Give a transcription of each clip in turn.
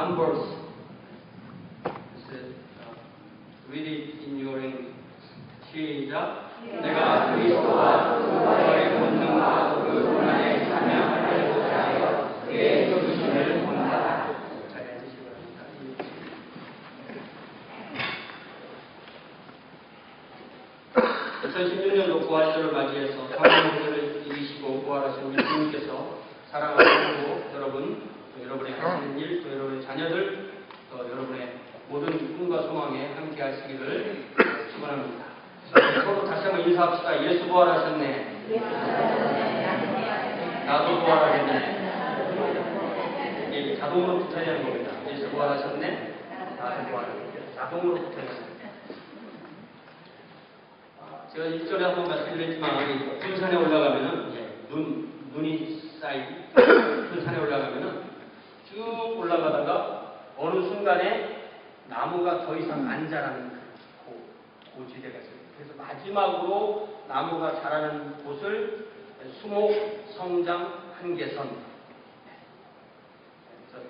one verse. Read it in your English. 시작. 내가 그리스도와 그의 권능과 그 고난의 찬양을 알고자 하여 그의 죽으심을 본다. 잘 해주시기 바랍니다. 2016년도 부활절을 맞이해서 사망을 이기시고 부활하신 우리 주님께서 사랑하시고 여러분의 하시는 일, 또 여러분의 자녀들, 또 여러분의 모든 꿈과 소망에 함께 하시기를 축원합니다. 서로 다시 한번 인사합시다. 예수 부활하셨네. 나도 부활하겠네. 이게 자동으로 붙어야 하는 겁니다. 예수 부활하셨네. 나도 부활하겠네. 자동으로 붙어야 합니다. 제가 1절에 한번 말씀드렸지만 군산에 올라가면은 눈이 쌓인 군산에 올라가면은 쭉 올라가다가 어느 순간에 나무가 더 이상 안 자라는 고지대가 있어요. 그래서 마지막으로 나무가 자라는 곳을 수목 성장 한계선,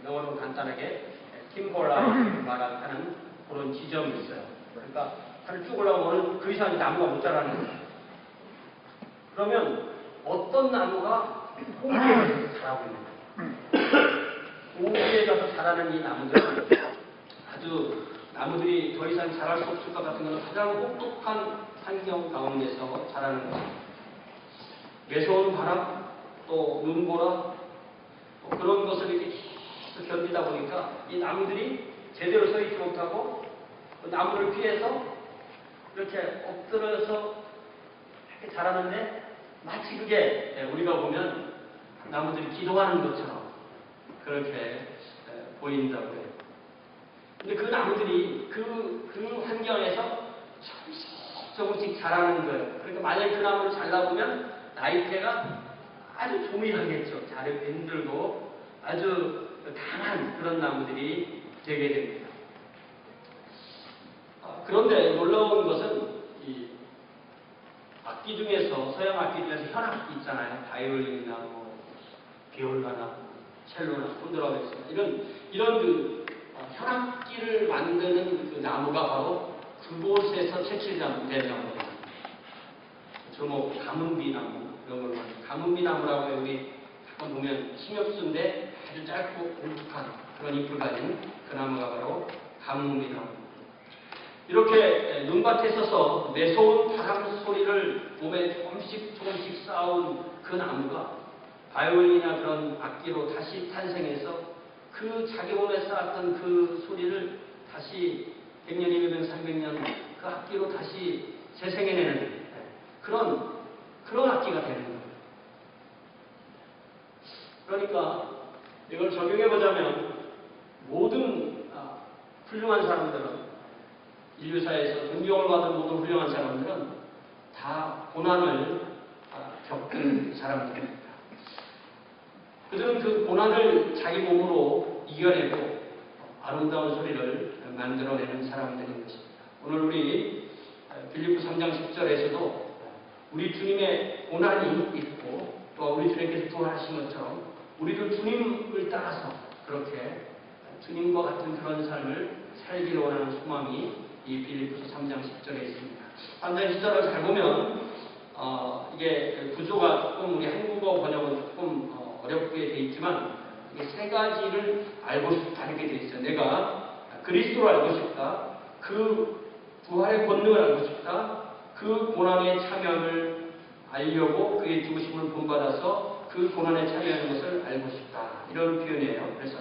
영어로 간단하게 팀벌라고 말하는 그런 지점이 있어요. 그러니까 산을 쭉 올라오면 그 이상이 나무가 못 자라는 거예요. 그러면 어떤 나무가 고기에 가서 자라고 있는 거예요. 고기에 가서 자라는 이 나무들은 아주 나무들이 더 이상 자랄 수 없을 것 같은 것은 가장 혹독한 환경 가운데서 자라는 것입니다. 매서운 바람, 또 눈보라, 그런 것을 이렇게 계속 견디다 보니까 이 나무들이 제대로 서 있지 못하고 그 나무를 피해서 이렇게 엎드려서 이렇게 자라는데 마치 그게 우리가 보면 나무들이 기도하는 것처럼 그렇게 보인다고 해요. 근데 그 나무들이 그 환경에서 조금씩 자라는 거예요. 그러니까 만약에 그 나무를 잘라보면 나이테가 아주 조밀하겠죠. 자르기 힘들고 아주 강한 그런 나무들이 되게 됩니다. 그런데 놀라운 것은 이 악기 중에서 서양 악기 중에서 현악기 있잖아요. 바이올린이나 비올라나 첼로나 콘드라베스 이런 그 현악기를 만드는 그 나무가 바로 그곳에서 채취되는 나무입니다. 주로 가문비나무 이런 걸 말해요. 가문비나무라고 우리 한번 보면 심엽수인데 아주 짧고 굵직한 그런 잎을 가진 그 나무가 바로 가문비나무. 이렇게 눈밭에 서서 매서운 바람 소리를 몸에 조금씩 쌓아온 그 나무가 바이올린이나 그런 악기로 다시 탄생해서 그 자기 몸에 쌓았던 그 소리를 다시 100년, 200년, 300년 그 악기로 다시 재생해내는 그런 악기가 되는 거예요. 그러니까 이걸 적용해보자면 모든 훌륭한 사람들은 인류사에서 존경을 받은 모든 훌륭한 사람들은 다 고난을 겪은 사람들입니다. 그들은 그 고난을 자기 몸으로 이겨내고 아름다운 소리를 만들어내는 사람들인 것입니다. 오늘 우리 빌립보 3장 10절에서도 우리 주님의 고난이 있고 또 우리 주님께서 부활하신 것처럼 우리도 주님을 따라서 그렇게 주님과 같은 그런 삶을 살기를 원하는 소망이 이 빌립보서 3장 10절에 있습니다. 3장 10절을 잘 보면 이게 구조가 조금 우리 한국어 번역은 조금 어렵게 돼 있지만 이게 세 가지를 알고 싶다 이렇게 돼 있어요. 내가 그리스도를 알고 싶다. 그 부활의 권능을 알고 싶다. 그 고난에 참여함을 알려고 그의 죽으심을 본받아서 그 고난에 참여하는 것을 알고 싶다. 이런 표현이에요. 그래서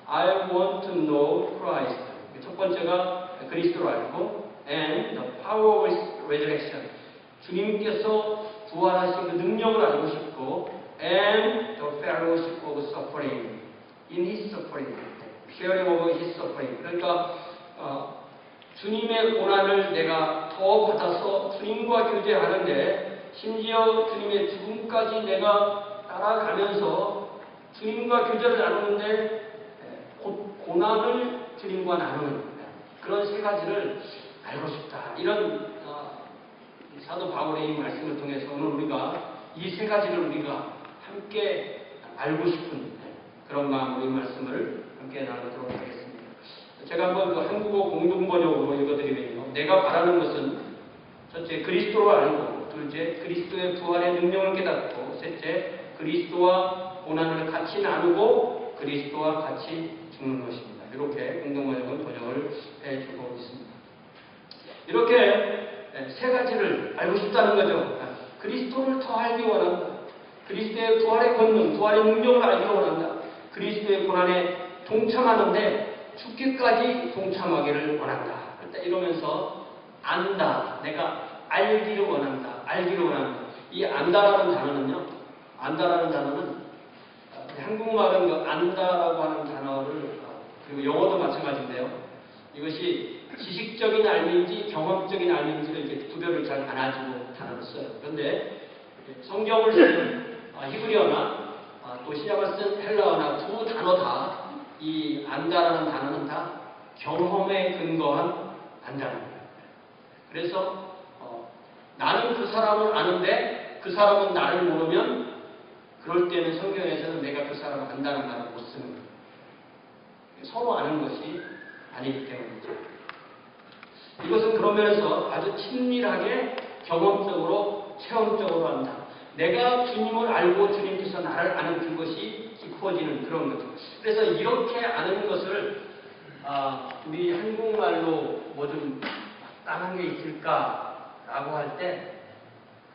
I want to know Christ. 첫 번째가 그리스도를 알고 and the power of his resurrection. 주님께서 부활하신 그 능력을 알고 싶고 and the fellowship of suffering in his suffering. sharing of his suffering. 그러니까 주님의 고난을 내가 더 받아서 주님과 교제하는데 심지어 주님의 죽음까지 내가 따라가면서 주님과 교제를 나누는데 고난을 주님과 나누는 그런 세 가지를 알고 싶다. 이런 사도 바울의 이 말씀을 통해서 오늘 우리가 이 세 가지를 우리가 함께 알고 싶은 그런 마음으로 이 말씀을 함께 나누도록 하겠습니다. 제가 한번 그 한국어 공동번역으로 읽어드리면요. 내가 바라는 것은 첫째, 그리스도를 알고, 둘째, 그리스도의 부활의 능력을 깨닫고, 셋째, 그리스도와 고난을 같이 나누고 그리스도와 같이 죽는 것입니다. 이렇게 공동번역은 번역을 해주고 있습니다. 이렇게 세 가지를 알고 싶다는 거죠. 그리스도를 더 알기 원한다. 그리스도의 부활의 권능, 부활의 능력을 알기 원한다. 그리스도의 고난에 동참하는데 죽기까지 동참하기를 원한다. 이러면서 안다. 내가 알기를 원한다. 알기를 원한다. 이 안다라는 단어는요. 안다라는 단어는 한국말은 그 안다라고 하는 단어를 그리고 영어도 마찬가지인데요. 이것이 지식적인 알미인지 경험적인 알미인지를 이렇게 구별을 잘 안 해주고 단어를 써요. 그런데 성경을 쓰는 히브리어나 또 신약을 쓴 헬라어나 두 단어 다 이 안다라는 단어는 다 경험에 근거한 안다는 거예요. 그래서 나는 그 사람을 아는데 그 사람은 나를 모르면 그럴 때는 성경에서는 내가 그 사람을 안다는 말을 못 쓰는 거예요. 서로 아는 것이 아니기 때문이죠. 이것은 그런 면에서 아주 친밀하게 경험적으로 체험적으로 한다. 내가 주님을 알고 주님께서 나를 아는 그것이 깊어지는 그런 거죠. 그래서 이렇게 아는 것을 우리 한국말로 뭐 좀 따는 게 있을까라고 할 때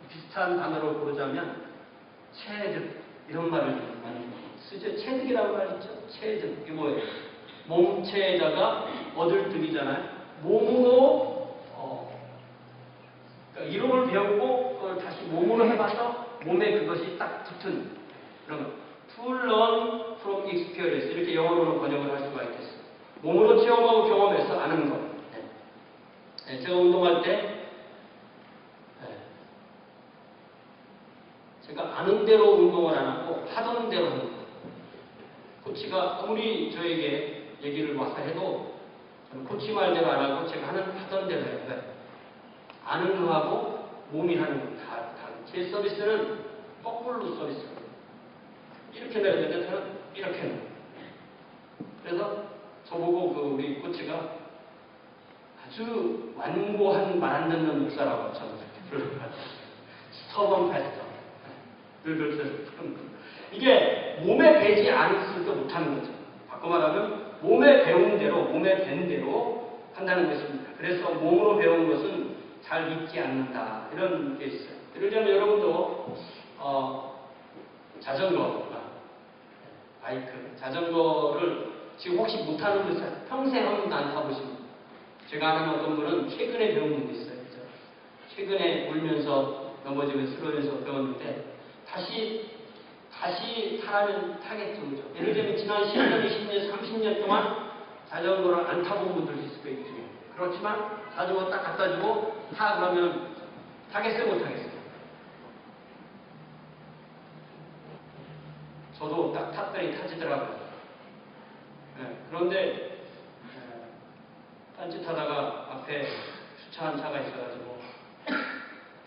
비슷한 단어로 고르자면 체득 이런 말을 많이 쓰죠. 체득이라는 말 있죠. 체득 이게 뭐예요? 몸체에다가 얻을 득이잖아요. 몸으로 그러니까 이론을 배우고 그걸 다시 몸으로 해봐서 몸에 그것이 딱 붙은 그런 거. To learn from experience 이렇게 영어로는 번역을 할 수가 있겠어요. 몸으로 체험하고 경험해서 아는 것. 네. 제가 운동할 때 제가 아는 대로 운동을 안 하고 하던 대로 하는 거예요. 코치가 아무리 저에게 얘기를 와서 해도 저는 코치 말대로 안 하고 제가 하던 대로 해요. 네. 아는 거하고 몸이 하는 거 다. 제 서비스는 거꾸로 서비스거든요. 이렇게 내야 되는데 저는 이렇게 해요. 그래서 저보고 그 우리 코치가 아주 완고한 말 안 듣는 목사라고 저는 그렇게 불러요. 스터번 패스터. 이게 몸에 배지 않았을 때 못하는 거죠. 바꿔 말하면 몸에 배운 대로, 몸에 밴 대로 한다는 것입니다. 그래서 몸으로 배운 것은 잘 잊지 않는다. 이런 게 있어요. 예를 들면 여러분도 자전거, 바이크, 자전거를 지금 혹시 못하는 분 있어요? 평생 한 번도 안 타보신 분. 제가 아는 어떤 분은 최근에 배운 분도 있어요. 그렇죠? 최근에 울면서 넘어지면서 쓰러져서 배웠는데 다시 타면 타겠죠. 그죠? 예를 들면 지난 10년, 20년, 30년 동안 자전거를 안 타본 분들도 있을 수 있죠. 그렇지만 자전거 딱 갖다 주고 타 그러면 타겠어요? 못 타겠어요? 저도 딱 탔더니 타지더라고요. 네, 그런데 딴짓하다가 앞에 주차한 차가 있어가지고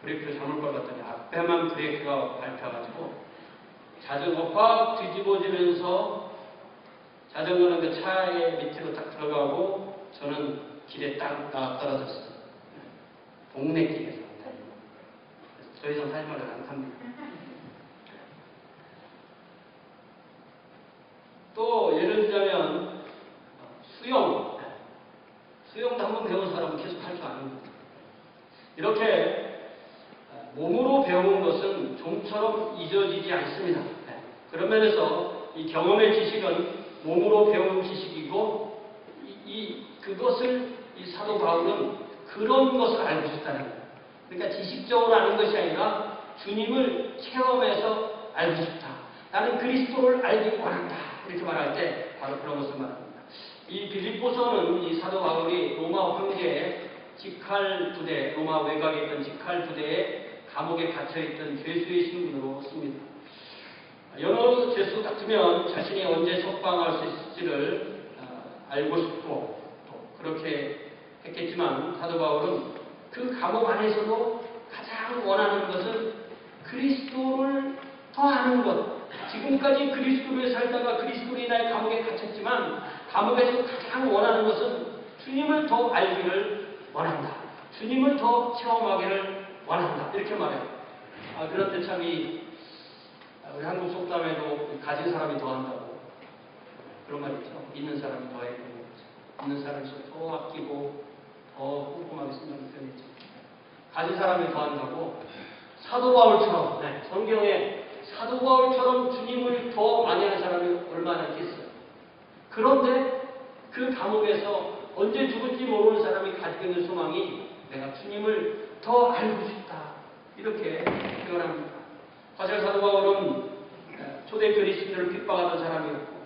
브레이크를 잘못 밟았더니 앞에만 브레이크가 밟혀가지고 자전거 확 뒤집어지면서 자전거는 그 차의 밑으로 딱 들어가고 저는 길에 딱 떨어졌어요. 동네 길에서 더 이상 사진관을 안 탑니다. 또 예를 들자면 수영도 한번 배운 사람은 계속 할 줄 아는 거예요. 이렇게 몸으로 배운 것은 좀처럼 잊어지지 않습니다. 그런 면에서 이 경험의 지식은 몸으로 배운 지식이고 그것을 이 사도 바울은 그런 것을 알고 싶다는 거예요. 그러니까 지식적으로 아는 것이 아니라 주님을 체험해서 알고 싶다. 나는 그리스도를 알기 원한다. 이렇게 말할 때 바로 그런 것을 말합니다. 이 빌립보서는 이 사도 바울이 로마 황제의 직할 부대, 로마 외곽에 있던 직할 부대에 감옥에 갇혀있던 죄수의 신분으로 씁니다. 여러 죄수 같으면 자신이 언제 석방할 수 있을지를 알고 싶고 또 그렇게 했겠지만 사도 바울은 그 감옥 안에서도 가장 원하는 것은 그리스도를 더 아는 것. 지금 지금까지 그리스도를 살다가 그리스도로 인하여 감옥에 갇혔지만 감옥에서 가장 원하는 것은 주님을 더 알기를 원한다. 주님을 더 체험하기를 원한다. 이렇게 말해요. 그런데 참 우리 한국 속담에도 가진 사람이 더 한다고 그런 말 있죠. 있는 사람이 더 해고 있는 사람이 더 아끼고 더 꼼꼼하게 쓴다는 표현이 있죠. 가진 사람이 더 한다고 사도 바울처럼 성경에 사도 바울처럼 주님을 더 많이 하는 사람이 얼마나 있겠어요. 그런데 그 감옥에서 언제 죽을지 모르는 사람이 가지고 있는 소망이 내가 주님을 더 알고 싶다. 이렇게 표현합니다. 사실 사도 바울은 초대 그리스도를 핍박하던 사람이었고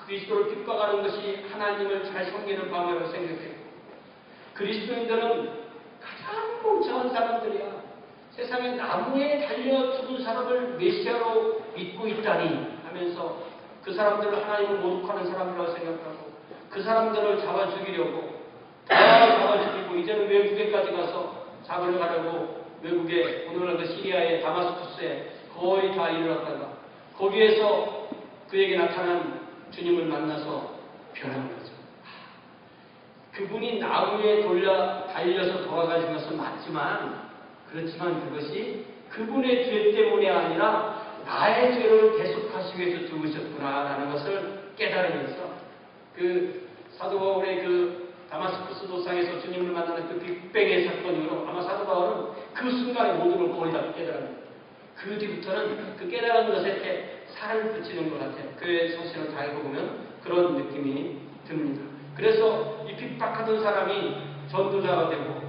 그리스도를 핍박하는 것이 하나님을 잘 섬기는 방법이라고 생각했고 그리스도인들은 가장 멍청한 사람들이야. 세상에 나무에 달려 죽은 사람을 메시아로 믿고 있다니 하면서 그 사람들을 하나님을 모독하는 사람이라고 생각하고 그 사람들을 잡아 죽이려고 다 잡아 죽이고 이제는 외국에까지 가서 잡으려고 외국에 오늘날 그 시리아의 다마스쿠스에 거의 다 이르렀다가 거기에서 그에게 나타난 주님을 만나서 변한 거죠. 그분이 나무에 달려서 돌아가신 것은 맞지만 그렇지만 그것이 그분의 죄 때문이 아니라 나의 죄를 대속하시기 위해서 죽으셨구나라는 것을 깨달으면서 그 사도 바울의 그 다마스쿠스 도상에서 주님을 만나는 그 빅뱅의 사건으로 아마 사도 바울은 그 순간에 모든 걸 거의 다 깨달았습니다. 그 뒤부터는 그 깨달은 것에 이렇게 살을 붙이는 것 같아요. 그의 서신을 다 읽어보면 그런 느낌이 듭니다. 그래서 이 핍박하던 사람이 전도자가 되고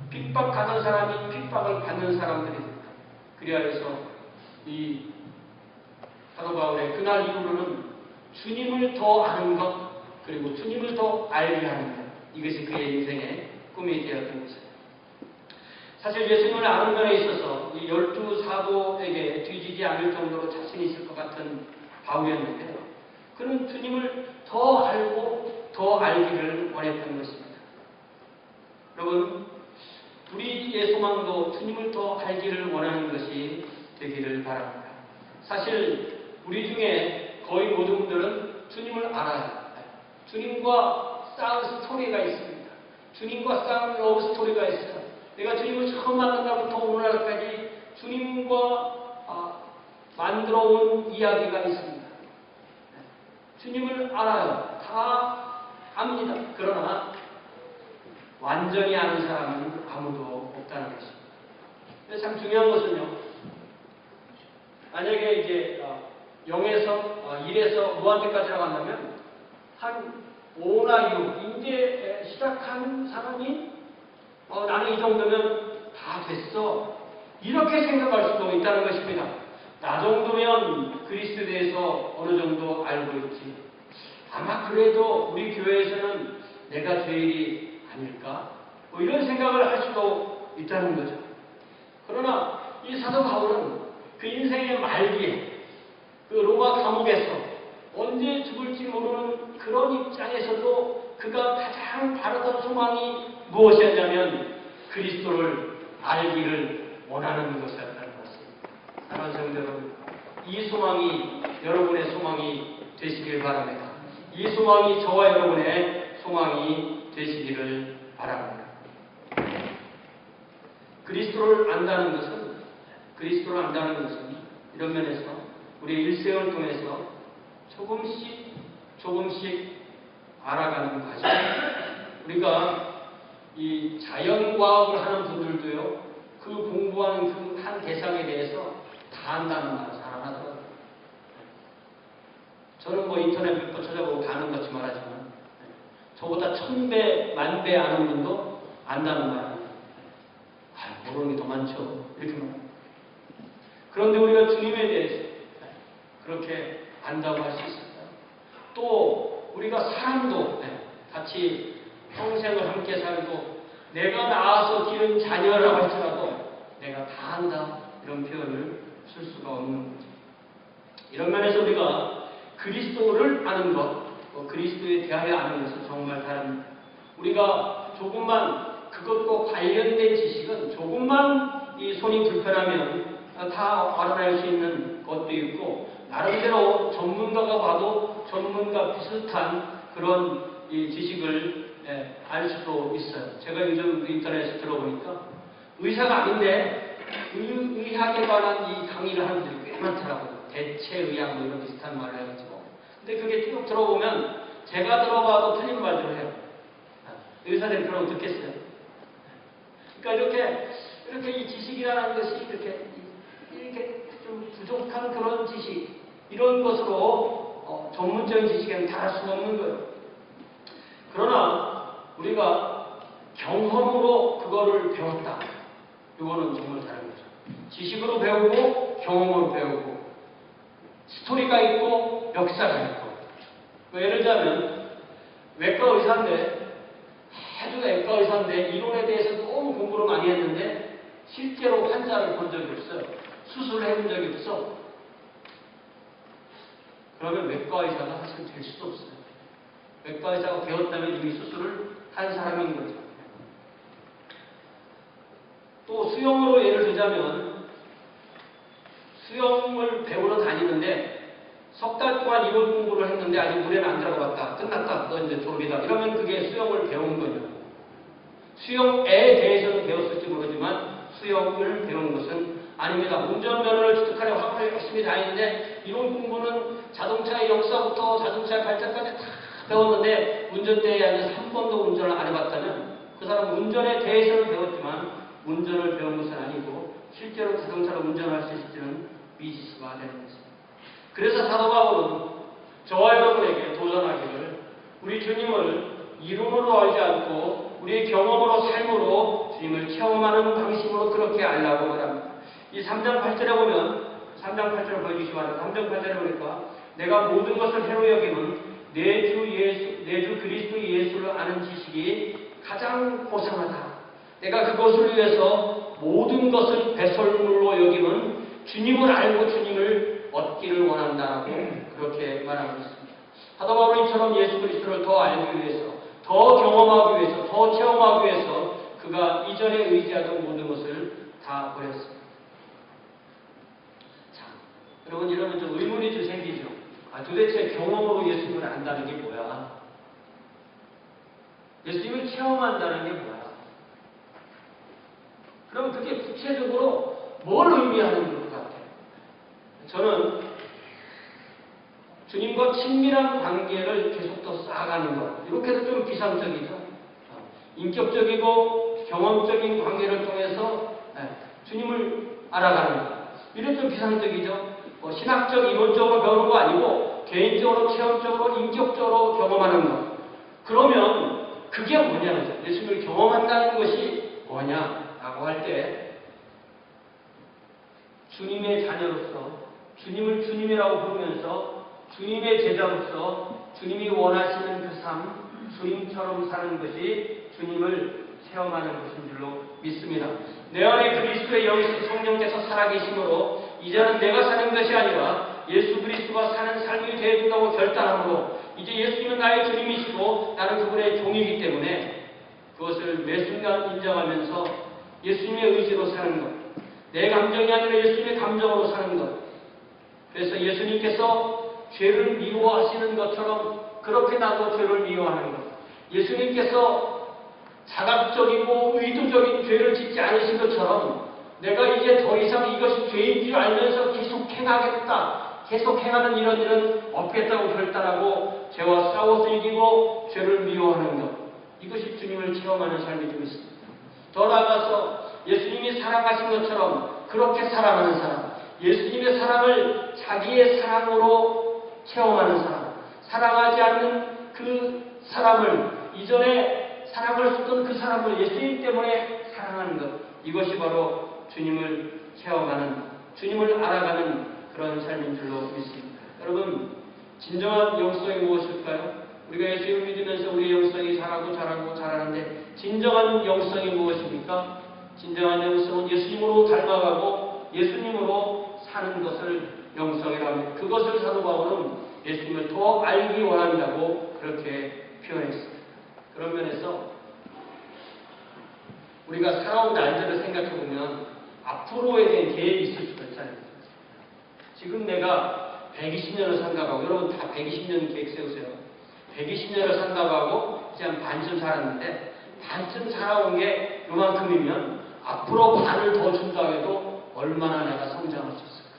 핍박하던 사람이 핍박을 받는 사람들이 됩니다. 그리하여서 이 사도 바울의 그날 이후로는 주님을 더 아는 것 그리고 주님을 더 알게 하는 것 이것이 그의 인생의 꿈이 되었던 것입니다. 사실 예수님을 아는 면에 있어서 이 12 사도에게 뒤지지 않을 정도로 자신이 있을 것 같은 바울이었는데 그는 주님을 더 알고 더 알기를 원했던 것입니다. 여러분 우리의 소망도 주님을 더 알기를 원하는 것이 되기를 바랍니다. 사실 우리 중에 거의 모든 분들은 주님을 알아요. 주님과 싸운 스토리가 있습니다. 주님과 싸운 러브 스토리가 있어요. 내가 주님을 처음 만난 날부터 오늘날까지 주님과 만들어 온 이야기가 있습니다. 주님을 알아요. 다 압니다. 그러나 완전히 아는 사람은 아무도 없다는 것입니다. 근데 참 중요한 것은요. 만약에 이제 0에서 1에서 무한대까지라고 한다면 한 5나 6 이제 시작한 사람이 나는 이 정도면 다 됐어. 이렇게 생각할 수도 있다는 것입니다. 나 정도면 그리스도에 대해서 어느 정도 알고 있지. 아마 그래도 우리 교회에서는 내가 제일이 아닐까? 이런 생각을 할 수도 있다는 거죠. 그러나 이 사도 바울은 그 인생의 말기에 그 로마 감옥에서 언제 죽을지 모르는 그런 입장에서도 그가 가장 바라던 소망이 무엇이었냐면 그리스도를 알기를 원하는 것이었다는 것입니다. 사랑하는 성도 여러분, 이 소망이 여러분의 소망이 되시길 바랍니다. 이 소망이 저와 여러분의 소망이 되시기를 바랍니다. 그리스도를 안다는 것은 이런 면에서 우리의 일생을 통해서 조금씩 알아가는 과정. 우리가 이 자연과학을 하는 분들도요, 그 공부하는 그 한 대상에 대해서 다 안다는 말 잘 안 하더라고요. 저는 뭐 인터넷 몇 번 찾아보고 가는 것이 말하지만 저보다 1000배, 10,000배 아는 분도 안다는 말입니다. 모르는 게 더 많죠. 이렇게 말합니다. 그런데 우리가 주님에 대해서 그렇게 안다고 할 수 있을까요? 또 우리가 사람도 같이 평생을 함께 살고 내가 낳아서 기른 자녀라고 할지라도 내가 다 안다 이런 표현을 쓸 수가 없는 거죠. 이런 면에서 우리가 그리스도를 아는 것, 그리스도에 대하여 아는 것은 정말 다릅니다. 우리가 조금만 그것과 관련된 지식은 조금만 이 손이 불편하면 다 알아낼 수 있는 것도 있고 나름대로 전문가가 봐도 전문가 비슷한 그런 이 지식을 알 수도 있어요. 제가 요즘 인터넷에 들어보니까 의사가 아닌데 의학에 관한 이 강의를 하는 분들이 꽤 많더라고요. 대체의학 뭐 이런 비슷한 말을 해가지고. 근데 그게 쭉 들어보면 제가 들어봐도 틀린 말들을 해요. 의사들이 그러고 듣겠어요. 그러니까 이렇게 이 지식이라는 것이 이렇게 좀 부족한 그런 지식, 이런 것으로 전문적인 지식에는 달할 수 없는 거예요. 그러나 우리가 경험으로 그거를 배웠다. 이거는 정말 다른 거죠. 지식으로 배우고 경험으로 배우고 스토리가 있고 역사가 있고. 예를 들자면 외과 의사인데 아주 외과 의사인데 이론에 대해서 너무 공부를 많이 했는데 실제로 환자를 본 적이 없어요. 수술을 해본 적이 없어. 그러면 외과 의사가 사실 될 수도 없어요. 외과 의사가 배웠다면 이미 수술을 한 사람인 거죠. 또 수영으로 예를 들자면 수영을 배우러 다니는데 석 달 동안 이론 공부를 했는데 아직 물에는 안 들어갔다. 끝났다. 너 이제 졸업이다. 이러면 그게 수영을 배운 거죠. 수영에 대해서는 배웠을지 모르지만 수영을 배운 것은 아닙니다. 운전면허를 취득하려고 학원을 열심히 다니는데 이론 공부는 자동차의 역사부터 자동차의 발전까지 다 배웠는데 운전대에 앉아서 한 번도 운전을 안 해봤다면 그 사람은 운전에 대해서는 배웠지만 운전을 배운 것은 아니고 실제로 자동차를 운전할 수 있을지는 미지수가 되는 것입니다. 그래서 사도 바울은 저와 여러분에게 도전하기를 우리 주님을 이론으로 알지 않고 우리의 경험으로 삶으로 주님을 체험하는 방식으로 그렇게 알라고 말합니다. 이 3장 8절에 보면 3장 8절을 보여주시기 바랍니다. 3장 8절에 보니까 내가 모든 것을 해로 여기는 내 주 그리스도 예수를 아는 지식이 가장 고상하다. 내가 그것을 위해서 모든 것을 배설물로 여기는 주님을 알고 주님을 얻기를 원한다라고 그렇게 말하고 있습니다. 사도 바울은 이처럼 예수 그리스도를 더 알기 위해서, 더 경험하기 위해서, 더 체험하기 위해서 그가 이전에 의지하던 모든 것을 다 버렸습니다. 자, 여러분 이러면 좀 의문이 좀 생기죠. 도대체 경험으로 예수님을 안다는 게 뭐야? 예수님을 체험한다는 게 뭐야? 그럼 그게 구체적으로 뭘 의미하는 것 같아요? 저는 주님과 친밀한 관계를 계속 더 쌓아가는 것, 이렇게도 좀 비상적이죠. 인격적이고 경험적인 관계를 통해서 주님을 알아가는 것, 이런 좀 비상적이죠. 신학적, 이론적으로 배우는 거 아니고 개인적으로, 체험적으로, 인격적으로 경험하는 것. 그러면 그게 뭐냐죠. 예수님을 경험한다는 것이 뭐냐라고 할 때 주님의 자녀로서 주님을 주님이라고 부르면서 주님의 제자로서 주님이 원하시는 그 삶, 주님처럼 사는 것이 주님을 체험하는 것인 줄로 믿습니다. 내 안에 그리스도의 영이 성령께서 살아계심으로 이제는 내가 사는 것이 아니라 예수 그리스도가 사는 삶이 되어준다고 결단함으로 이제 예수님은 나의 주님이시고 나는 그분의 종이기 때문에 그것을 매 순간 인정하면서 예수님의 의지로 사는 것, 내 감정이 아니라 예수님의 감정으로 사는 것. 그래서 예수님께서 죄를 미워하시는 것처럼 그렇게 나도 죄를 미워하는 것. 예수님께서 자각적이고 의도적인 죄를 짓지 않으신 것처럼 내가 이제 더 이상 이것이 죄인 줄 알면서 계속 행하겠다. 계속 행하는 이런 일은 없겠다고 결단하고 죄와 싸워서 이기고 죄를 미워하는 것. 이것이 주님을 체험하는 삶이 좀 있습니다. 더 나아가서 예수님이 사랑하신 것처럼 그렇게 사랑하는 사람, 예수님의 사랑을 자기의 사랑으로 체험하는 사람, 사랑하지 않는 그 사람을, 이전에 사랑을 줬던 그 사람을 예수님 때문에 사랑하는 것, 이것이 바로 주님을 체험하는, 주님을 알아가는 그런 삶인 줄로 믿습니다. 여러분, 진정한 영성이 무엇일까요? 우리가 예수님을 믿으면서 우리의 영성이 자라는데 진정한 영성이 무엇입니까? 진정한 영성은 예수님으로 닮아가고 예수님으로 사는 것을 영성이라고 합니다. 그것을 사도 바울은 예수님을 더 알기 원한다고 그렇게 표현했습니다. 그런 면에서 우리가 살아온 날들을 생각해보면 앞으로에 대한 계획이 있을 수가 있잖아요. 지금 내가 120년을 산다고 하고, 여러분 다 120년 계획 세우세요. 120년을 산다고 하고 이제 한 반쯤 살았는데, 반쯤 살아온 게 요만큼이면 앞으로 반을 더 준다고 해도 얼마나 내가 성장할 수 있을까.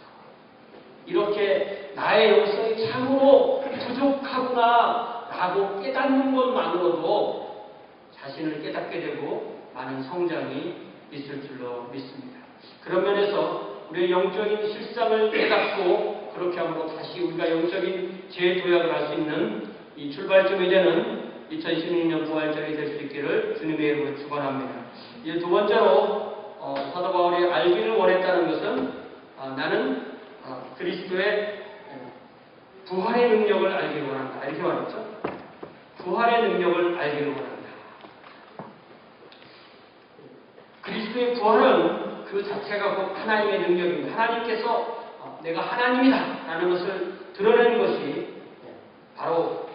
이렇게 나의 영성이 참으로 부족하구나 라고 깨닫는 것만으로도 자신을 깨닫게 되고 많은 성장이 있을 줄로 믿습니다. 그런 면에서 우리의 영적인 실상을 깨닫고 그렇게 함으로 다시 우리가 영적인 재도약을 할 수 있는 이 출발점이 되는 2016년 부활절이 될 수 있기를 주님의 이름으로 축원합니다. 이제 두 번째로 사도 바울이 알기를 원했다는 것은 나는 그리스도의 부활의 능력을 알기를 원한다. 이렇게 말했죠. 부활의 능력을 알기를 원한다. 그리스도의 부활은 그 자체가 곧 하나님의 능력입니다. 하나님께서 내가 하나님이다 라는 것을 드러내는 것이 바로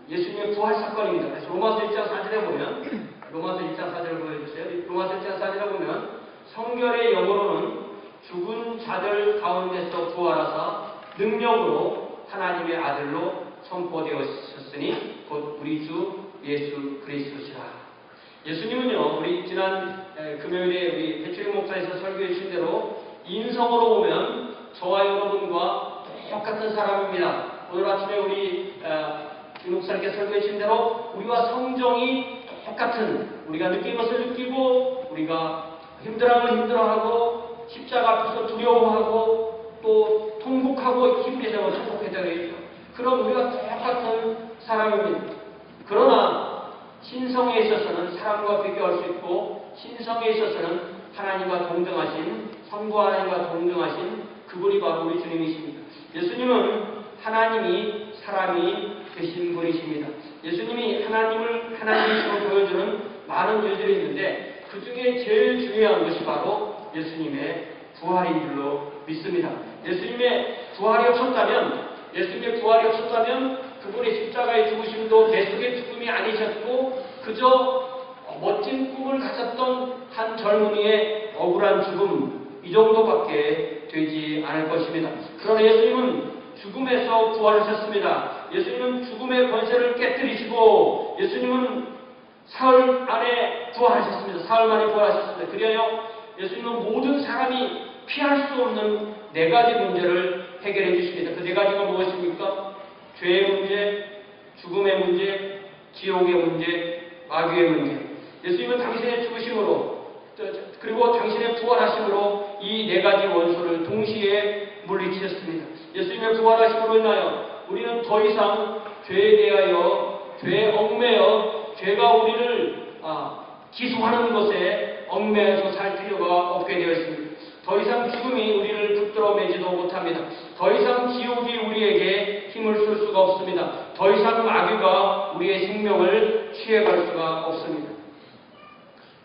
예수님의 부활 사건입니다. 그래서 로마서 1장 4절에 보면, 로마서 1장 4절을 보여주세요. 로마서 1장 4절에 보면 성결의 영어로는 죽은 자들 가운데서 부활하사 능력으로 하나님의 아들로 선포되었으니 곧 우리 주 예수 그리스도시라. 예수님은요, 우리 지난 금요일에 우리 배추리 목사에서 설교해 주신 대로 인성으로 보면 저와 여러분과 똑같은 사람입니다. 오늘 아침에 우리 김 목사님께 설교해 주신 대로 우리와 성정이 똑같은, 우리가 느낀 것을 느끼고 우리가 힘들어하면 힘들어하고 십자가 앞에서 두려워하고 또 통곡하고 힘이 되고 통곡해야 되죠. 그럼 우리가 똑같은 사람입니다. 그러나 신성에 있어서는 사람과 비교할 수 있고, 신성에 있어서는 하나님과 동등하신, 성부 하나님과 동등하신 그분이 바로 우리 주님이십니다. 예수님은 하나님이 사람이 되신 분이십니다. 예수님이 하나님을 하나님이심을 보여주는 많은 일들이 있는데 그 중에 제일 중요한 것이 바로 예수님의 부활인 줄로 믿습니다. 예수님의 부활이 없었다면 그분의 십자가의 죽으심도 내 속의 죽음이 아니셨고 그저 멋진 꿈을 가졌던 한 젊은이의 억울한 죽음, 이 정도밖에 되지 않을 것입니다. 그러나 예수님은 죽음에서 부활하셨습니다. 예수님은 죽음의 권세를 깨뜨리시고 예수님은 사흘 안에 부활하셨습니다. 사흘 만에 부활하셨습니다. 그리하여 예수님은 모든 사람이 피할 수 없는 네 가지 문제를 해결해 주십니다. 그 네 가지가 무엇입니까? 죄의 문제, 죽음의 문제, 지옥의 문제, 마귀의 문제. 예수님은 당신의 죽으심으로 그리고 당신의 부활하심으로 이 네 가지 원수를 동시에 물리치셨습니다. 예수님의 부활하심으로 인하여 우리는 더 이상 죄에 대하여, 죄에 얽매여 죄가 우리를 기소하는 것에 얽매여서 살 필요가 없게 되어 있습니다. 더 이상 죽음이 우리를 붙들어 매지도 못합니다. 더 이상 지옥이 우리에게 힘을 쓸 수가 없습니다. 더 이상 마귀가 우리의 생명을 취해갈 수가 없습니다.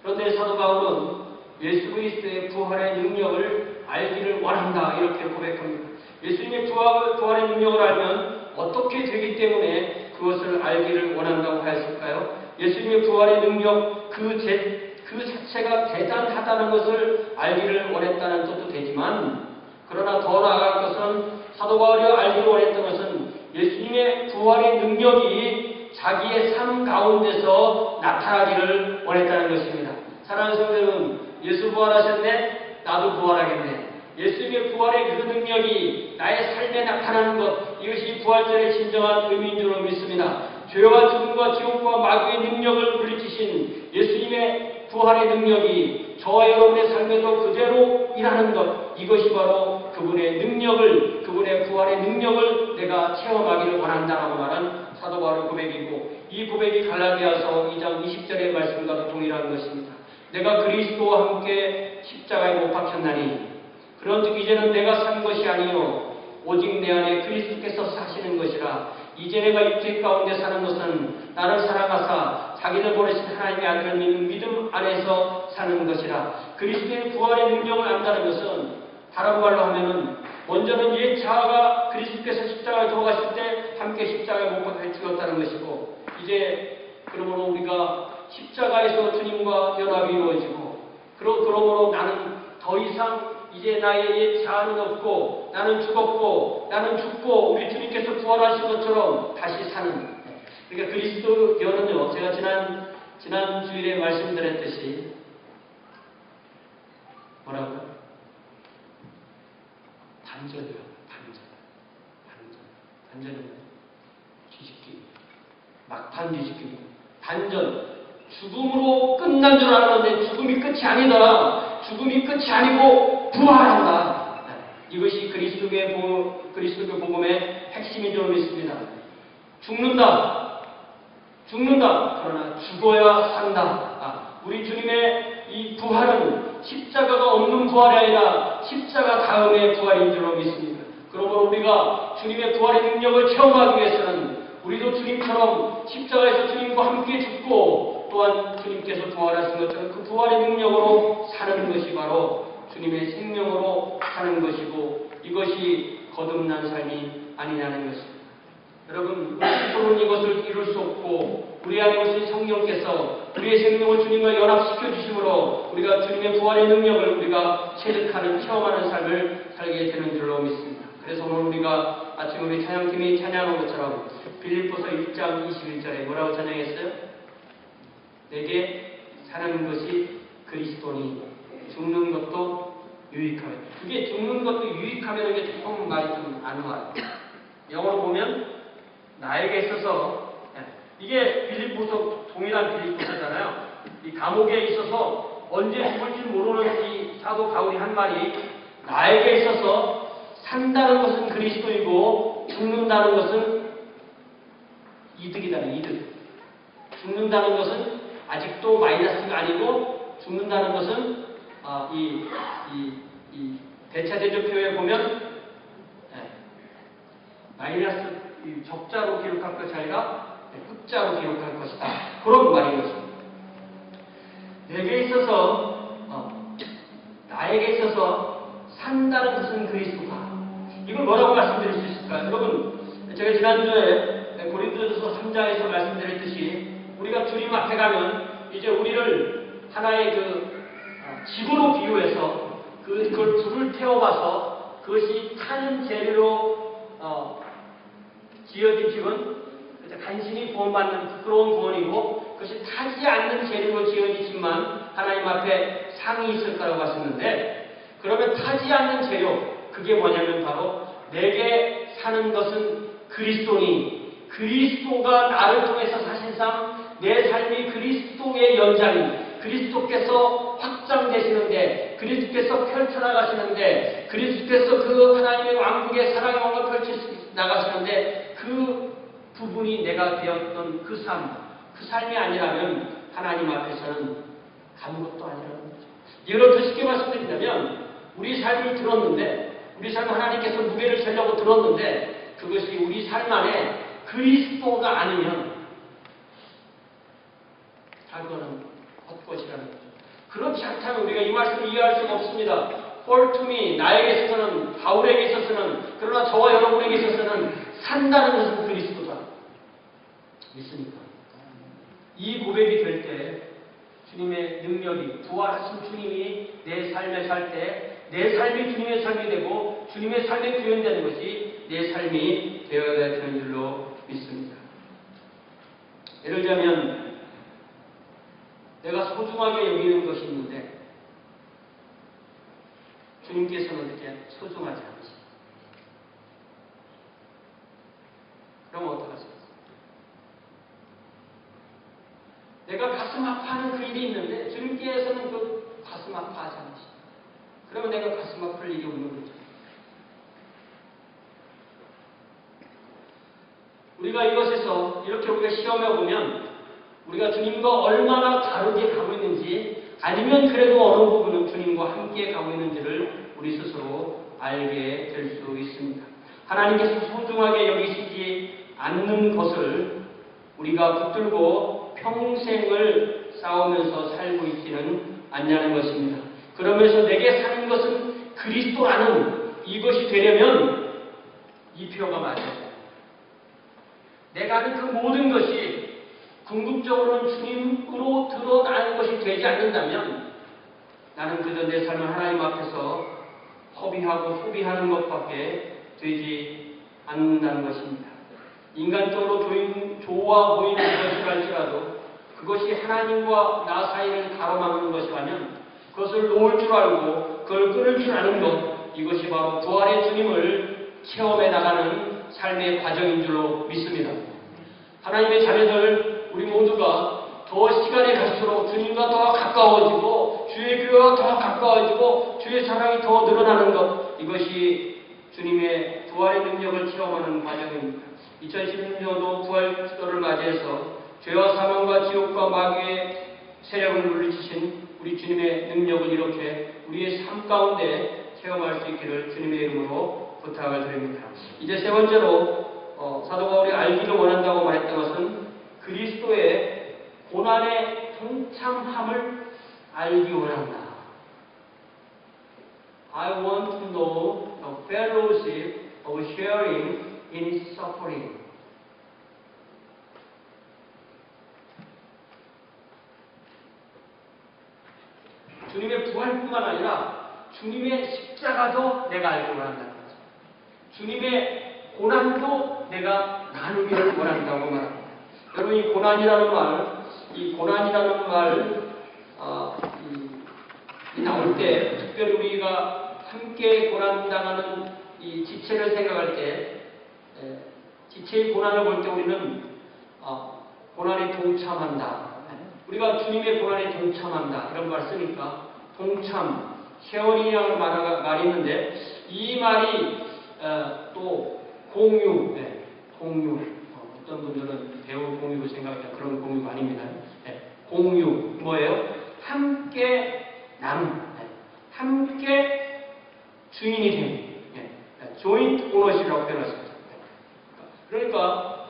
그런데 사도 바울은 예수 그리스도의 부활의 능력을 알기를 원한다 이렇게 고백합니다. 예수님의 부활의 능력을 알면 어떻게 되기 때문에 그것을 알기를 원한다고 하였을까요? 예수님의 부활의 능력 그 자체가 대단하다는 것을 알기를 원했다는 뜻도 되지만, 그러나 더 나아갈 것은 사도 바울이 알기를 원했던 것은 예수님의 부활의 능력이 자기의 삶 가운데서 나타나기를 원했다는 것입니다. 사랑하는 성도 여러분, 예수 부활하셨네? 나도 부활하겠네. 예수님의 부활의 그 능력이 나의 삶에 나타나는 것, 이것이 부활절의 진정한 의미인 줄로 믿습니다. 죄와 죽음과 지옥과 마귀의 능력을 물리치신 예수님의 부활의 능력이 저와 여러분의 삶에도 그대로 일하는 것, 이것이 바로 그분의 능력을, 그분의 부활의 능력을 내가 체험하기를 원한다라고 말한 사도 바울의 고백이고, 이 고백이 갈라디아서 2장 20절의 말씀과도 동일한 것입니다. 내가 그리스도와 함께 십자가에 못 박혔나니 그런즉 이제는 내가 산 것이 아니요 오직 내 안에 그리스도께서 사시는 것이라. 이제 내가 육체 가운데 사는 것은 나를 사랑하사 자기를 보내신 하나님의 아들을 믿는 믿음 안에서 사는 것이라. 그리스도의 부활의 능력을 안다는 것은 다른 말로 하면은 먼저는 옛 자아가 그리스도께서 십자가에 돌아가실 때 함께 십자가에 못 박혀 죽었다는 것이고, 이제 그러므로 우리가 십자가에서 주님과 연합이 이루어지고, 그러므로 나는 더 이상 이제 나의 옛 자아는 없고 나는 죽었고 나는 죽고 우리 주님께서 부활하신 것처럼 다시 사는. 그러니까 그리스도교는요, 제가 지난 주일에 말씀드렸듯이 뭐라고요? 반전이요. 반전은 뒤집기. 막판 뒤집기. 반전. 죽음으로 끝난 줄 알았는데 죽음이 끝이 아니다. 죽음이 끝이 아니고 부활한다. 이것이 그리스도교 복음의 핵심인 줄 믿습니다. 죽는다. 그러나 죽어야 산다. 우리 주님의 이 부활은 십자가가 없는 부활이 아니라 십자가 다음의 부활인 줄 믿습니다. 그러므로 우리가 주님의 부활의 능력을 체험하기 위해서는 우리도 주님처럼 십자가에서 주님과 함께 죽고 또한 주님께서 부활하신 것처럼 그 부활의 능력으로 사는 것이 바로 주님의 생명으로 사는 것이고 이것이 거듭난 삶이 아니냐는 것입니다. 여러분, 우리 스스로는 이것을 이룰 수 없고 우리 안에 오신 성령께서 우리의 생명을 주님과 연합시켜 주심으로 우리가 주님의 부활의 능력을 우리가 체득하는 체험하는 삶을 살게 되는 줄로 믿습니다. 그래서 오늘 우리가 아침 우리 찬양팀이 찬양한 것처럼 빌립보서 1장 21절에 뭐라고 찬양했어요? 내게 사는 것이 그리스도니 죽는 것도 유익하며. 그게 죽는 것도 유익하면 이게 조금 말이 좀 안 와요. 영어로 보면 나에게 있어서 이게 빌립보서 동일한 빌립보서잖아요. 이 감옥에 있어서 언제 죽을지 모르는 이 사도 바울이 한 말이 나에게 있어서 산다는 것은 그리스도이고 죽는다는 것은 이득이다는 이득. 죽는다는 것은 아직도 마이너스가 아니고 죽는다는 것은 이 대차대조표에 보면 마이너스 적자로 기록할 것이 아니라 흑자로 기록할 것이다. 그런 말인 것입니다. 나에게 있어서 산다는 것은 그리스도다. 이걸 뭐라고 말씀드릴 수 있을까요? 여러분, 제가 지난주에 고린도전서 3장에서 말씀드렸듯이 우리가 주님 앞에 가면 이제 우리를 하나의 집으로 비유해서 그걸 불을 태워봐서 그것이 타는 재료로 지어진 집은 간신히 구원받는 부끄러운 구원이고 그것이 타지 않는 재료로 지어진 집만 하나님 앞에 상이 있을 거라고 하셨는데, 그러면 타지 않는 재료, 그게 뭐냐면 바로 내게 사는 것은 그리스도니 그리스도가 나를 통해서 사실상 내 삶이 그리스도의 연장인 그리스도께서 확장되시는데 그리스도께서 펼쳐나가시는데 그리스도께서 그 하나님의 왕국의 사랑의 왕국을 펼쳐나가시는데 그 부분이 내가 되었던 그 삶이 아니라면 하나님 앞에서는 아무것도 아니라는 거죠. 예를 더 쉽게 말씀드린다면 우리 삶을 들었는데 우리 삶을 하나님께서 무게를 재려고 들었는데 그것이 우리 삶 안에 그리스도가 아니면 그거는 헛것이라는 거죠. 그렇지 않다면 우리가 이 말씀을 이해할 수가 없습니다. For to me, 나에게 있어서는, 바울에게 있어서는, 그러나 저와 여러분에게 있어서는 산다는 것은 그리스도다. 믿습니까? 이 고백이 될 때 주님의 능력이, 부활하신 주님이 내 삶에 살 때 내 삶이 주님의 삶이 되고 주님의 삶에 구현되는 것이 내 삶이 되어야 되는 줄로 믿습니다. 예를 들자면 내가 소중하게 여기는 것이 있는데 주님께서는 그렇게 소중하지 않으십니다. 그럼 어떡하십니까? 내가 가슴 아파하는 그 일이 있는데 주님께서는 그 가슴 아파하지 않으십니다. 그러면 내가 가슴 아플 일이 없는 거죠. 우리가 이것에서 이렇게 우리가 시험해 보면 우리가 주님과 얼마나 다르게 가고 있는지 아니면 그래도 어느 부분은 주님과 함께 가고 있는지를 우리 스스로 알게 될 수 있습니다. 하나님께서 소중하게 여기시지 않는 것을 우리가 붙들고 평생을 싸우면서 살고 있지는 않냐는 것입니다. 그러면서 내게 사는 것은 그리스도라는 이것이 되려면 이 표가 맞아요. 내가 하는 그 모든 것이 궁극적으로는 주님으로 드러나는 것이 되지 않는다면 나는 그저 내 삶을 하나님 앞에서 허비하고 소비하는 것밖에 되지 않는다는 것입니다. 인간적으로 좋아 보이는 것이랄지라도 그것이 하나님과 나 사이를 가로막는 것이라면 그것을 놓을 줄 알고 그걸 끊을 줄 아는 것, 이것이 바로 부활의 주님을 체험해 나가는 삶의 과정인 줄로 믿습니다. 하나님의 자녀들 우리 모두가 더 시간이 갈수록 주님과 더 가까워지고 주의 교회와 더 가까워지고 주의 사랑이 더 늘어나는 것, 이것이 주님의 부활의 능력을 체험하는 과정입니다. 2016년도 부활 기도를 맞이해서 죄와 사망과 지옥과 마귀의 세력을 물리치신 우리 주님의 능력을 이렇게 우리의 삶 가운데 체험할 수 있기를 주님의 이름으로 부탁을 드립니다. 이제 세 번째로 사도 바울이 알기를 원한다고 말했던 것은 그리스도의 고난의 동참함을 알기 원한다. I want to know the fellowship of sharing in suffering. 주님의 부활뿐만 아니라 주님의 십자가도 내가 알기 원한다는 거죠. 주님의 고난도 내가 나누기를 원한다고 말합니다. 여러분, 이 고난이라는 말, 나올 때 특별히 우리가 함께 고난당하는 이 지체를 생각할 때, 지체의 고난을 볼 때 우리는 고난에 동참한다. 우리가 주님의 고난에 동참한다 이런 말 쓰니까 동참, 쉐어링이라는 말이 있는데 이 말이 또 공유, 공유, 어떤 분들은 배운 공유로 생각하니까 그런 공유가 아닙니다. 공유, 뭐예요? 함께 나눔, 함께 주인이 됨, joint ownership이라고 표현했습니다. 그러니까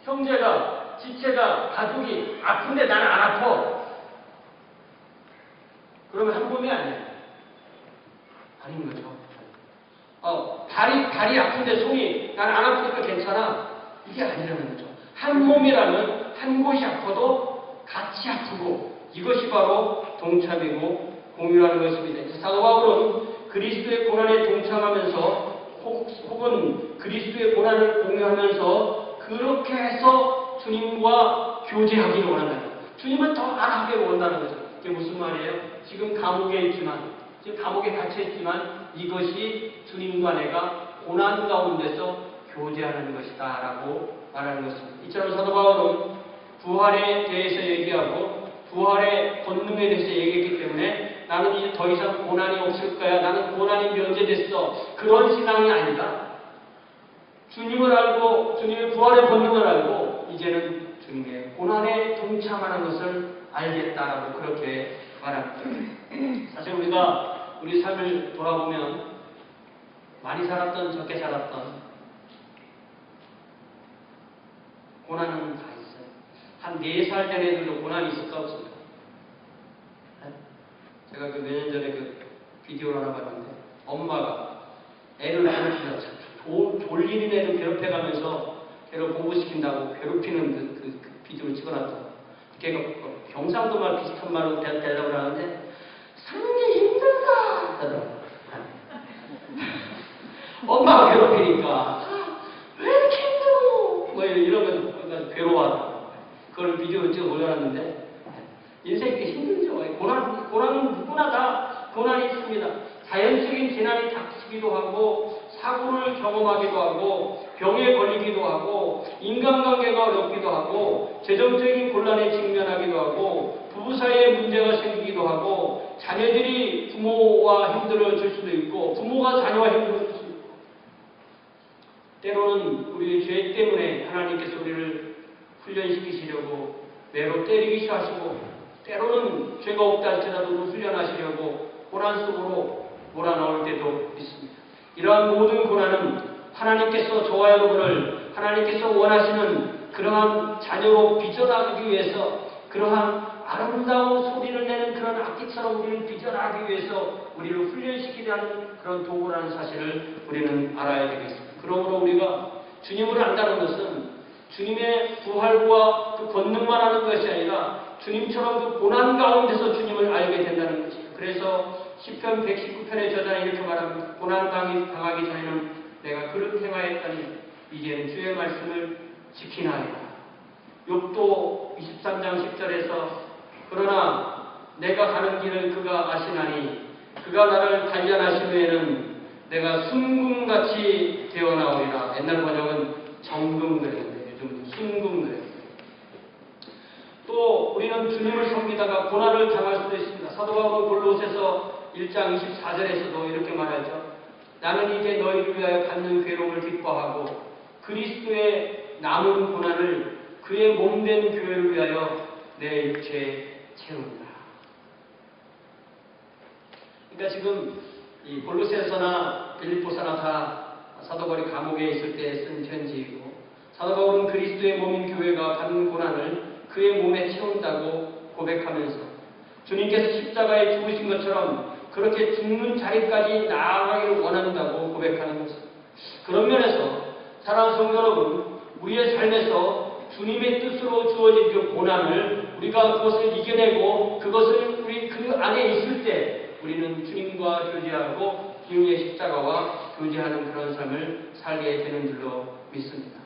형제가, 지체가, 가족이 아픈데 나는 안 아파. 그러면 한 몸이 아니에요. 아닌 거죠. 다리 아픈데 손이 나는 안 아프니까 괜찮아. 이게 아니라는 거죠. 한 몸이라면 한 곳이 아파도 같이 아프고 이것이 바로 동참이고 공유라는 것입니다. 사도 바울은 그리스도의 고난에 동참하면서 혹은 그리스도의 고난을 공유하면서 그렇게 해서 주님과 교제하기를 원한다는 거예요. 주님을 더 알아가기를 원한다는 거죠. 이게 무슨 말이에요? 지금 감옥에 갇혀있지만 이것이 주님과 내가 고난 가운데서 교제하는 것이다 라고 말하는 것입니다. 이처럼 사도 바울은 부활에 대해서 얘기하고 부활의 권능에 대해서 얘기했기 때문에 나는 이제 더 이상 고난이 없을 거야. 나는 고난이 면제됐어. 그런 신앙이 아니다. 주님을 알고 주님의 부활의 권능을 알고 이제는 주님의 고난에 동참하는 것을 알겠다라고 그렇게 말합니다. 사실 우리가 우리 삶을 돌아보면 많이 살았던 적게 살았던 고난은 다 있어요. 한 4살 된 애들도 고난이 있을까 없을까? 제가 몇 년 전에 그 비디오를 하나 봤는데 엄마가 애를 괴롭히다 졸리는 애를 괴롭혀가면서 걔를 공부시킨다고 괴롭히는 그 비디오를 찍어놨더라고요. 걔가 경상도 말 비슷한 말로 대답을 하는데 사는 게 힘들다 하더라고요. 엄마가 괴롭히니까 왜 이렇게 힘들어? 뭐 이런 거 괴로워하더라고요. 그걸 비디오를 찍어 올려놨는데 인생이 힘들죠. 고난은 누구나 다 고난이 있습니다. 자연적인 재난이 닥치기도 하고 사고를 경험하기도 하고 병에 걸리기도 하고 인간관계가 어렵기도 하고 재정적인 곤란에 직면하기도 하고 부부 사이에 문제가 생기기도 하고 자녀들이 부모와 힘들어 줄 수도 있고 부모가 자녀와 힘들어 줄 수도 있고 때로는 우리의 죄 때문에 하나님께서 우리를 훈련시키시려고 매로 때리기 시작하시고 때로는 죄가 없다 할지라도 훈련하시려고 고난 속으로 몰아넣을 때도 있습니다. 이러한 모든 고난은 하나님께서 저와 여러분을 하나님께서 원하시는 그러한 자녀로 빚어나가기 위해서 그러한 아름다운 소리를 내는 그런 악기처럼 우리를 빚어나가기 위해서 우리를 훈련시키려는 그런 도구라는 사실을 우리는 알아야 되겠습니다. 그러므로 우리가 주님을 안다는 것은 주님의 부활과 그 권능만 하는 것이 아니라 주님처럼 그 고난 가운데서 주님을 알게 된다는 것이에요. 그래서 시편 119편의 저자는 이렇게 말합니다. 고난 당하기 전에는 내가 그릇 행하였다니 이제는 주의 말씀을 지키나이다. 욥도 23장 10절에서 그러나 내가 가는 길을 그가 아시나니 그가 나를 단련하신 후에는 내가 순금같이 되어나오리라. 옛날 번역은 정금그랬는데 요즘은 순금그래요. 또 우리는 주님을 섬기다가 고난을 당할 수도 있습니다. 사도 바울은 골로새서 1장 24절에서도 이렇게 말하죠. 나는 이제 너희를 위하여 받는 괴로움을 기뻐하고 그리스도의 남은 고난을 그의 몸된 교회를 위하여 내 육체에 채운다. 그러니까 지금 이 골로새서나 빌립보서나 다 사도 바울이 감옥에 있을 때 쓴 편지이고 사도 바울은 그리스도의 몸인 교회가 받는 고난을 그의 몸에 채운다고 고백하면서 주님께서 십자가에 죽으신 것처럼 그렇게 죽는 자리까지 나아가기를 원한다고 고백하는 것입니다. 그런 면에서 사랑하는 성도 여러분, 우리의 삶에서 주님의 뜻으로 주어진 그 고난을 우리가 그것을 이겨내고 그것을 우리 그 안에 있을 때 우리는 주님과 교제하고 주님의 십자가와 교제하는 그런 삶을 살게 되는 줄로 믿습니다.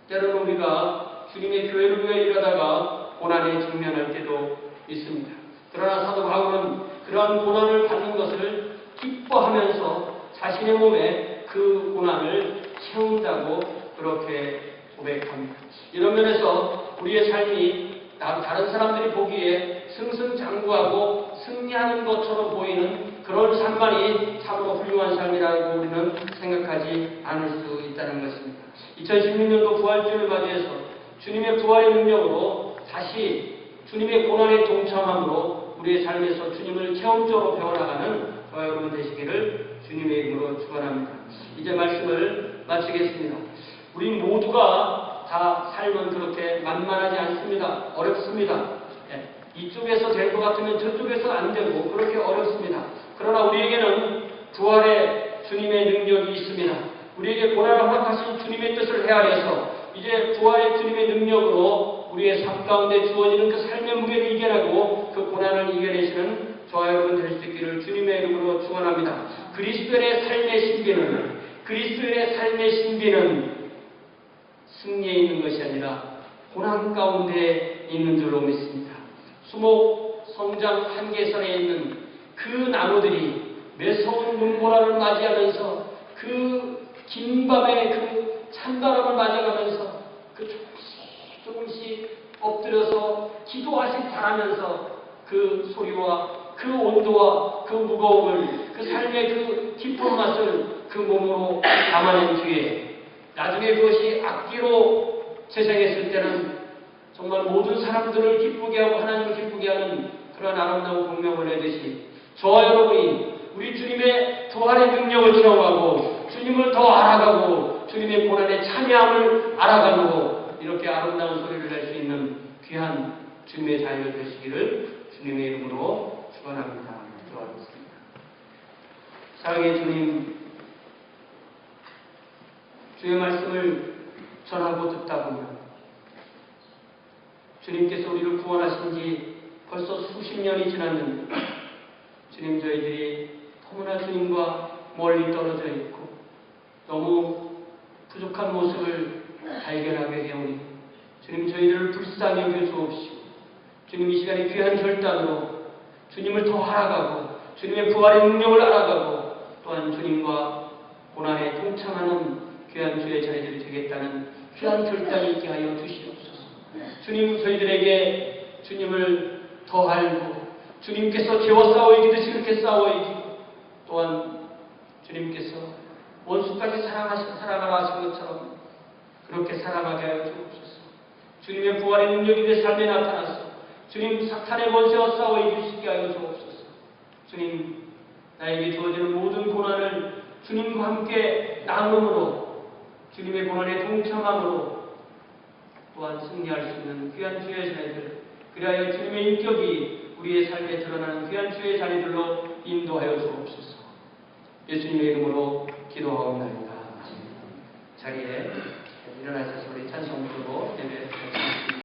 때로는 우리가 주님의 교회를 위해 일하다가 고난에 직면할 때도 있습니다. 그러나 사도 바울은 그러한 고난을 받는 것을 기뻐하면서 자신의 몸에 그 고난을 채운다고 그렇게 고백합니다. 이런 면에서 우리의 삶이 다른 사람들이 보기에 승승장구하고 승리하는 것처럼 보이는 그런 삶만이 참으로 훌륭한 삶이라고 우리는 생각하지 않을 수 있다는 것입니다. 2016년도 부활주를 맞이해서 주님의 부활의 능력으로 다시 주님의 고난에 동참함으로 우리의 삶에서 주님을 체험적으로 배워나가는 저와 여러분 되시기를 주님의 이름으로 축원합니다. 이제 말씀을 마치겠습니다. 우리 모두가 다 삶은 그렇게 만만하지 않습니다. 어렵습니다. 이쪽에서 될 것 같으면 저쪽에서 안 되고 그렇게 어렵습니다. 그러나 우리에게는 부활의 주님의 능력이 있습니다. 우리에게 고난을 허락하신 주님의 뜻을 헤아려서 이제 부활의 주님의 능력으로 우리의 삶 가운데 주어지는 그 삶의 무게를 이겨내고 그 고난을 이겨내시는 저와 여러분 될 수 있기를 주님의 이름으로 축원합니다. 그리스도인의 삶의 신비는 승리에 있는 것이 아니라 고난 가운데 있는 줄로 믿습니다. 수목 성장 한계선에 있는 그 나무들이 매서운 눈보라를 맞이하면서 그 긴 밤에 그 찬바람을 맞이하면서 그 조금씩 엎드려서 기도하시 바라면서 그 소리와 그 온도와 그 무거움을 그 삶의 그 깊은 맛을 그 몸으로 담아낸 뒤에 나중에 그것이 악기로 재생했을 때는 정말 모든 사람들을 기쁘게 하고 하나님을 기쁘게 하는 그런 아름다운 공명을 내듯이 저와 여러분이 우리 주님의 부활의 능력을 체험하고 주님을 더 알아가고 주님의 고난의 참여함을 알아가고 이렇게 아름다운 소리를 낼 수 있는 귀한 주님의 자녀 되시기를 주님의 이름으로 축원합니다. 기도하겠습니다. 사랑의 주님, 주의 말씀을 전하고 듣다 보면 주님께서 우리를 구원하신 지 벌써 수십 년이 지났는데 주님, 저희들이 너무나 주님과 멀리 떨어져 있고 너무 부족한 모습을 발견하게 되오니 주님, 저희들을 불쌍히 여겨 주옵시고 주님, 이 시간에 귀한 결단으로 주님을 더 알아가고 주님의 부활의 능력을 알아가고 또한 주님과 고난에 동참하는 귀한 주의 자녀들이 되겠다는 귀한 결단이 있게 하여 주시옵소서. 주님, 저희들에게 주님을 더 알고 주님께서 죄와 싸워 이기듯이 그렇게 싸워 이기고 또한 주님께서 원수까지 사랑하라 하신 것처럼 그렇게 사랑하게 하여 주옵소서. 주님의 부활의 능력이 내 삶에 나타나서 주님, 사탄의 권세와 싸워 이길 수 있게 하여 주옵소서. 주님, 나에게 주어지는 모든 고난을 주님과 함께 나눔으로 주님의 고난에 동참함으로 또한 승리할 수 있는 귀한 주의 자녀들, 그리하여 주님의 인격이 우리의 삶에 드러나는 귀한 주의 자녀들로 인도하여 주옵소서. 예수님의 이름으로 기도하옵나이다. 자리에 일어나셔서 우리 찬송 부르고 예배 드리겠습니다.